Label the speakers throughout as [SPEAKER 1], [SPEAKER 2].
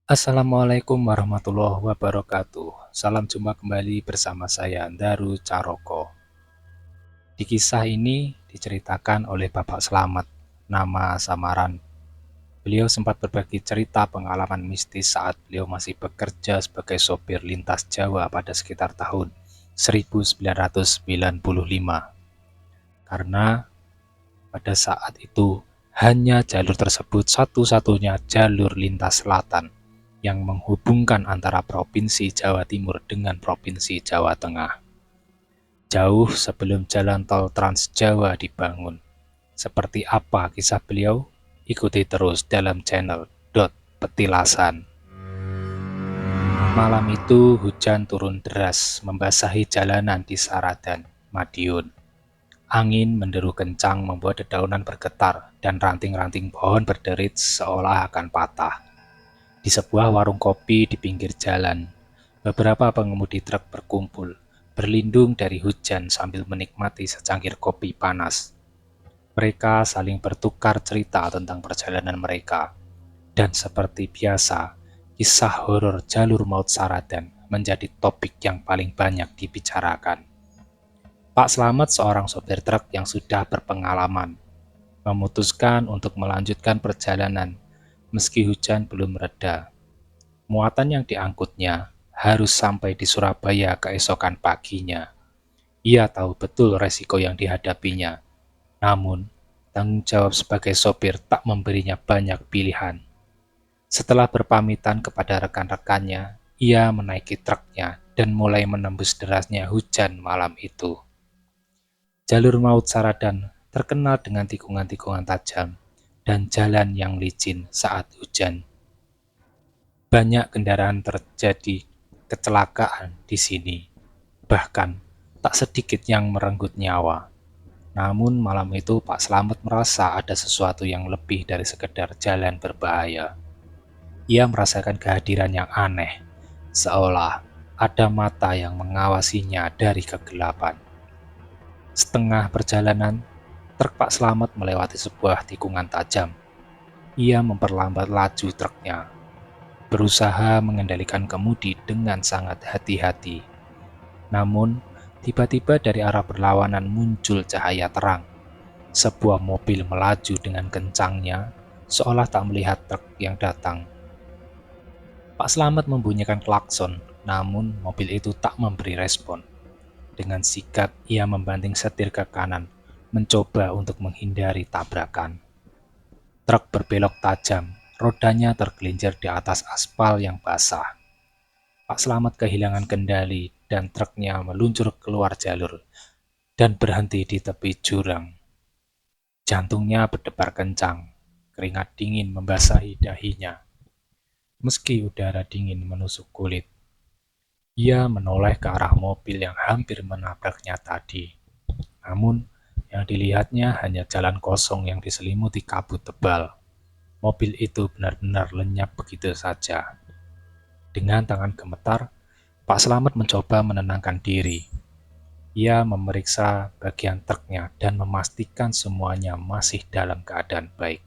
[SPEAKER 1] Assalamualaikum warahmatullahi wabarakatuh. Salam jumpa kembali bersama saya, Daru Caroko. Di kisah ini diceritakan oleh Bapak Slamet, nama samaran. Beliau sempat berbagi cerita pengalaman mistis saat beliau masih bekerja sebagai sopir lintas Jawa pada sekitar tahun 1995. Karena pada saat itu hanya jalur tersebut satu-satunya jalur lintas selatan yang menghubungkan antara Provinsi Jawa Timur dengan Provinsi Jawa Tengah. Jauh sebelum jalan tol Trans Jawa dibangun. Seperti apa kisah beliau? Ikuti terus dalam channel Petilasan. Malam itu hujan turun deras membasahi jalanan di Saradan, Madiun. Angin menderu kencang membuat dedaunan bergetar dan ranting-ranting pohon berderit seolah akan patah. Di sebuah warung kopi di pinggir jalan, beberapa pengemudi truk berkumpul, berlindung dari hujan sambil menikmati secangkir kopi panas. Mereka saling bertukar cerita tentang perjalanan mereka, dan seperti biasa, kisah horor jalur maut Saradan menjadi topik yang paling banyak dibicarakan. Pak Slamet, seorang sopir truk yang sudah berpengalaman, memutuskan untuk melanjutkan perjalanan meski hujan belum reda. Muatan yang diangkutnya harus sampai di Surabaya keesokan paginya. Ia tahu betul resiko yang dihadapinya, namun tanggung jawab sebagai sopir tak memberinya banyak pilihan. Setelah berpamitan kepada rekan-rekannya, ia menaiki truknya dan mulai menembus derasnya hujan malam itu. Jalur maut Saradan terkenal dengan tikungan-tikungan tajam dan jalan yang licin saat hujan. Banyak kendaraan terjadi kecelakaan di sini, bahkan tak sedikit yang merenggut nyawa. Namun malam itu Pak Slamet merasa ada sesuatu yang lebih dari sekedar jalan berbahaya. Ia merasakan kehadiran yang aneh, seolah ada mata yang mengawasinya dari kegelapan. Setengah perjalanan, truk Pak Slamet melewati sebuah tikungan tajam. Ia memperlambat laju truknya, berusaha mengendalikan kemudi dengan sangat hati-hati. Namun, tiba-tiba dari arah berlawanan muncul cahaya terang. Sebuah mobil melaju dengan kencangnya, seolah tak melihat truk yang datang. Pak Slamet membunyikan klakson, namun mobil itu tak memberi respon. Dengan sigap, ia membanting setir ke kanan, mencoba untuk menghindari tabrakan. Truk berbelok tajam, rodanya tergelincir di atas aspal yang basah. Pak Slamet kehilangan kendali dan truknya meluncur keluar jalur dan berhenti di tepi jurang. Jantungnya berdebar kencang, keringat dingin membasahi dahinya. Meski udara dingin menusuk kulit, ia menoleh ke arah mobil yang hampir menabraknya tadi. Namun, yang dilihatnya hanya jalan kosong yang diselimuti kabut tebal. Mobil itu benar-benar lenyap begitu saja. Dengan tangan gemetar, Pak Slamet mencoba menenangkan diri. Ia memeriksa bagian truknya dan memastikan semuanya masih dalam keadaan baik.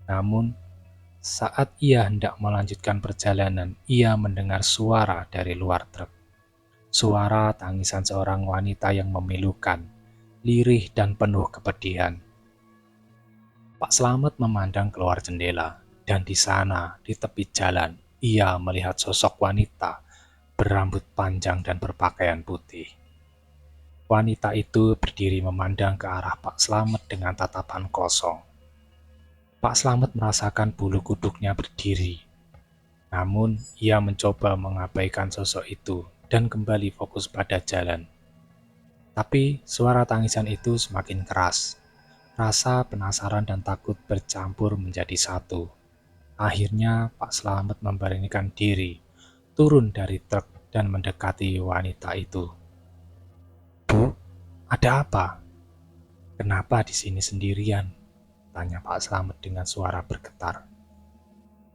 [SPEAKER 1] Namun, saat ia hendak melanjutkan perjalanan, ia mendengar suara dari luar truk. Suara tangisan seorang wanita yang memilukan, lirih dan penuh kepedihan. Pak Slamet memandang keluar jendela, dan di sana, di tepi jalan, ia melihat sosok wanita berambut panjang dan berpakaian putih. Wanita itu berdiri memandang ke arah Pak Slamet dengan tatapan kosong. Pak Slamet merasakan bulu kuduknya berdiri. Namun, ia mencoba mengabaikan sosok itu dan kembali fokus pada jalan. Tapi, suara tangisan itu semakin keras. Rasa penasaran dan takut bercampur menjadi satu. Akhirnya, Pak Slamet memberanikan diri, turun dari truk dan mendekati wanita itu. "Bu, ada apa? Kenapa di sini sendirian?" tanya Pak Slamet dengan suara bergetar.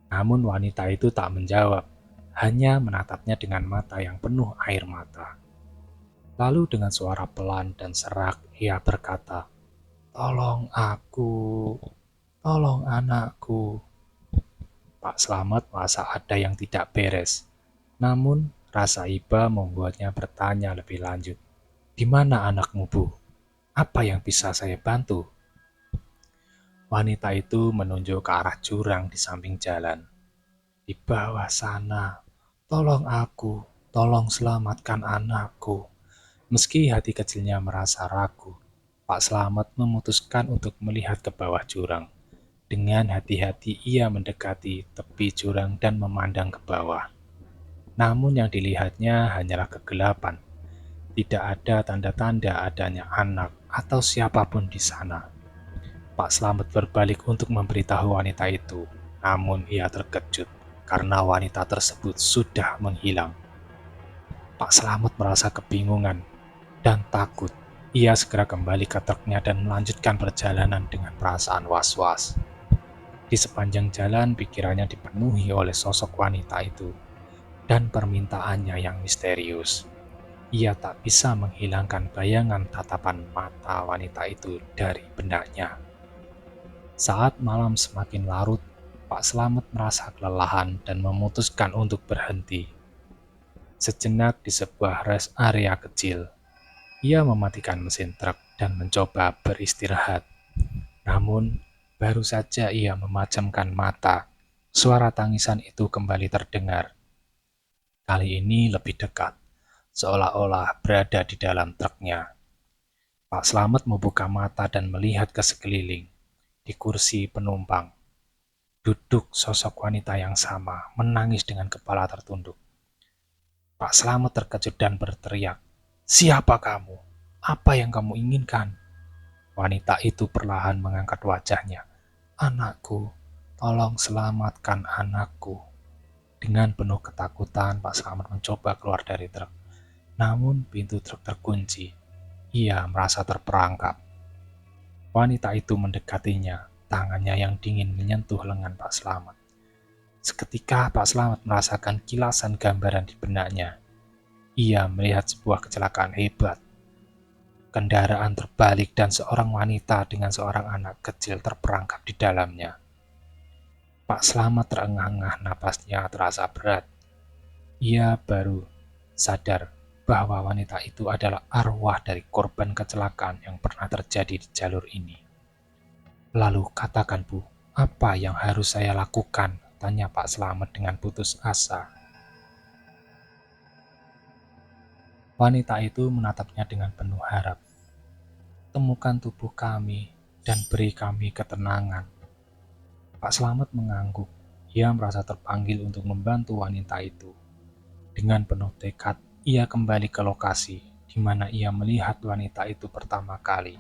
[SPEAKER 1] Namun wanita itu tak menjawab, hanya menatapnya dengan mata yang penuh air mata. Lalu dengan suara pelan dan serak, ia berkata, "Tolong aku, tolong anakku." Pak Slamet merasa ada yang tidak beres. Namun, rasa iba membuatnya bertanya lebih lanjut. "Di mana anakmu, Bu? Apa yang bisa saya bantu?" Wanita itu menunjuk ke arah jurang di samping jalan. "Di bawah sana, tolong aku, tolong selamatkan anakku." Meski hati kecilnya merasa ragu, Pak Slamet memutuskan untuk melihat ke bawah jurang. Dengan hati-hati ia mendekati tepi jurang dan memandang ke bawah. Namun yang dilihatnya hanyalah kegelapan. Tidak ada tanda-tanda adanya anak atau siapapun di sana. Pak Slamet berbalik untuk memberitahu wanita itu, namun ia terkejut karena wanita tersebut sudah menghilang. Pak Slamet merasa kebingungan dan takut. Ia segera kembali ke truknya dan melanjutkan perjalanan dengan perasaan was-was. Di sepanjang jalan, pikirannya dipenuhi oleh sosok wanita itu dan permintaannya yang misterius. Ia tak bisa menghilangkan bayangan tatapan mata wanita itu dari benaknya. Saat malam semakin larut, Pak Slamet merasa kelelahan dan memutuskan untuk berhenti. Sejenak di sebuah rest area kecil, ia mematikan mesin truk dan mencoba beristirahat. Namun, baru saja ia memejamkan mata, suara tangisan itu kembali terdengar. Kali ini lebih dekat, seolah-olah berada di dalam truknya. Pak Slamet membuka mata dan melihat ke sekeliling. Di kursi penumpang, duduk sosok wanita yang sama, menangis dengan kepala tertunduk. Pak Slamet terkejut dan berteriak, "Siapa kamu? Apa yang kamu inginkan?" Wanita itu perlahan mengangkat wajahnya. "Anakku, tolong selamatkan anakku." Dengan penuh ketakutan, Pak Slamet mencoba keluar dari truk. Namun pintu truk terkunci. Ia merasa terperangkap. Wanita itu mendekatinya, tangannya yang dingin menyentuh lengan Pak Slamet. Seketika Pak Slamet merasakan kilasan gambaran di benaknya. Ia melihat sebuah kecelakaan hebat. Kendaraan terbalik dan seorang wanita dengan seorang anak kecil terperangkap di dalamnya. Pak Slamet terengah-engah, napasnya terasa berat. Ia baru sadar bahwa wanita itu adalah arwah dari korban kecelakaan yang pernah terjadi di jalur ini. "Lalu katakan, Bu, apa yang harus saya lakukan?" tanya Pak Slamet dengan putus asa. Wanita itu menatapnya dengan penuh harap. "Temukan tubuh kami dan beri kami ketenangan." Pak Slamet mengangguk. Ia merasa terpanggil untuk membantu wanita itu. Dengan penuh tekad, ia kembali ke lokasi di mana ia melihat wanita itu pertama kali.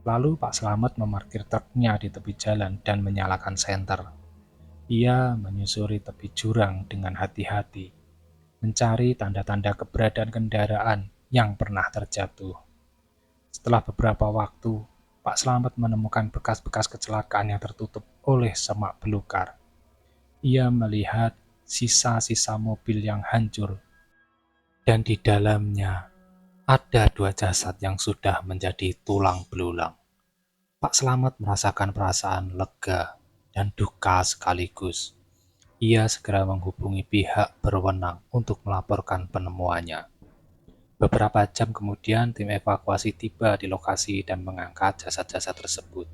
[SPEAKER 1] Lalu Pak Slamet memarkir truknya di tepi jalan dan menyalakan senter. Ia menyusuri tepi jurang dengan hati-hati, mencari tanda-tanda keberadaan kendaraan yang pernah terjatuh. Setelah beberapa waktu, Pak Slamet menemukan bekas-bekas kecelakaan yang tertutup oleh semak belukar. Ia melihat sisa-sisa mobil yang hancur, dan di dalamnya ada dua jasad yang sudah menjadi tulang belulang. Pak Slamet merasakan perasaan lega dan duka sekaligus. Ia segera menghubungi pihak berwenang untuk melaporkan penemuannya. Beberapa jam kemudian, tim evakuasi tiba di lokasi dan mengangkat jasad-jasad tersebut.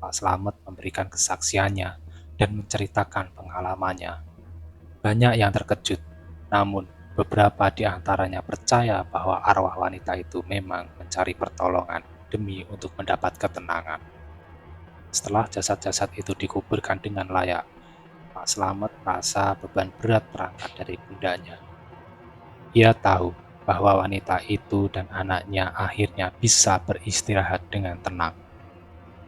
[SPEAKER 1] Pak Slamet memberikan kesaksiannya dan menceritakan pengalamannya. Banyak yang terkejut, namun beberapa di antaranya percaya bahwa arwah wanita itu memang mencari pertolongan demi untuk mendapat ketenangan. Setelah jasad-jasad itu dikuburkan dengan layak, Pak Slamet merasa beban berat terangkat dari pundaknya. Ia tahu bahwa wanita itu dan anaknya akhirnya bisa beristirahat dengan tenang.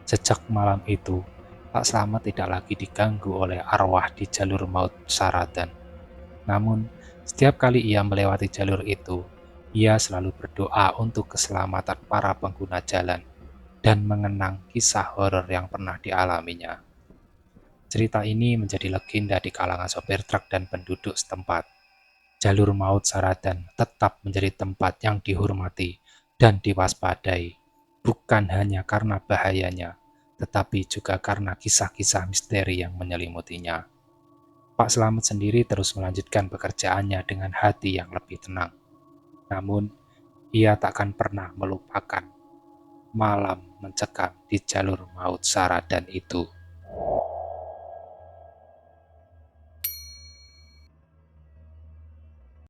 [SPEAKER 1] Sejak malam itu, Pak Slamet tidak lagi diganggu oleh arwah di jalur maut Saradan. Namun, setiap kali ia melewati jalur itu, ia selalu berdoa untuk keselamatan para pengguna jalan dan mengenang kisah horor yang pernah dialaminya. Cerita ini menjadi legenda di kalangan sopir truk dan penduduk setempat. Jalur maut Saradan tetap menjadi tempat yang dihormati dan diwaspadai, bukan hanya karena bahayanya, tetapi juga karena kisah-kisah misteri yang menyelimutinya. Pak Slamet sendiri terus melanjutkan pekerjaannya dengan hati yang lebih tenang. Namun, ia takkan pernah melupakan malam mencekam di jalur maut Saradan itu.